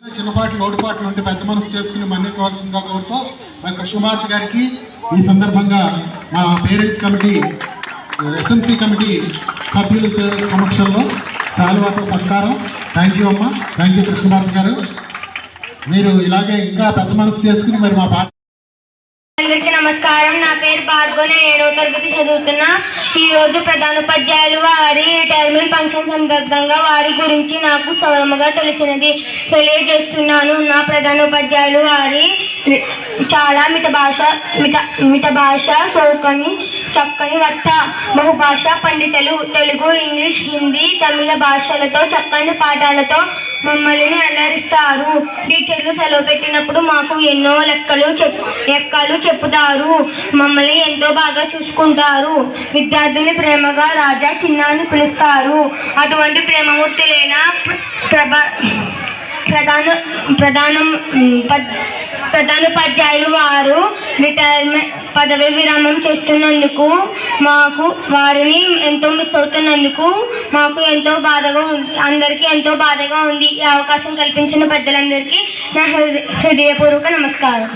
చిన్నపాటి లోటుపాట్లు ఉంటే పెద్ద మనసు చేసుకుని మన్నించవలసిందిగా కోరుతూ మా కృష్ణభారతి గారికి ఈ సందర్భంగా మా పేరెంట్స్ కమిటీ ఎస్ఎంసీ కమిటీ సభ్యుల సమక్షంలో శాలువాతో సత్కారం. థ్యాంక్ యూ అమ్మ, థ్యాంక్ యూ కృష్ణభారతి గారు. మీరు ఇలాగే ఇంకా పెద్ద మనసు చేసుకుని మరి మా పాట. అందరికీ నమస్కారం. నా పేరు భార్గవ్. నేను 7వ తరగతి చదువుతున్నా. ఈరోజు ప్రధానోపాధ్యాయులు వారి రిటైర్మెంట్ ఫంక్షన్ సందర్భంగా వారి గురించి నాకు సవరముగా తెలియజేస్తున్నాను. నా ప్రధానోపాధ్యాయులు వారి చాలా మిత భాష సోకని చక్కని వక్త, బహుభాష పండితులు. తెలుగు, ఇంగ్లీష్, హిందీ, తమిళ భాషలతో చక్కని పాఠాలతో మమ్మల్ని అలరిస్తారు. టీచర్లు సెలవు పెట్టినప్పుడు మాకు ఎన్నో లెక్కలు చెప్పుతారు. మమ్మల్ని ఎంతో బాగా చూసుకుంటారు. విద్యార్థుల్ని ప్రేమగా రాజా, చిన్న అని పిలుస్తారు. అటువంటి ప్రేమమూర్తులైన ప్రధానోపాధ్యాయులు వారు రిటైర్మెంట్ పదవి విరామం చేస్తున్నందుకు వారిని ఎంతో మిస్ అవుతున్నందుకు మాకు ఎంతో బాధగా ఉంది. అందరికీ ఎంతో బాధగా ఉంది. ఈ అవకాశం కల్పించిన పెద్దలందరికీ నా హృదయపూర్వక నమస్కారం.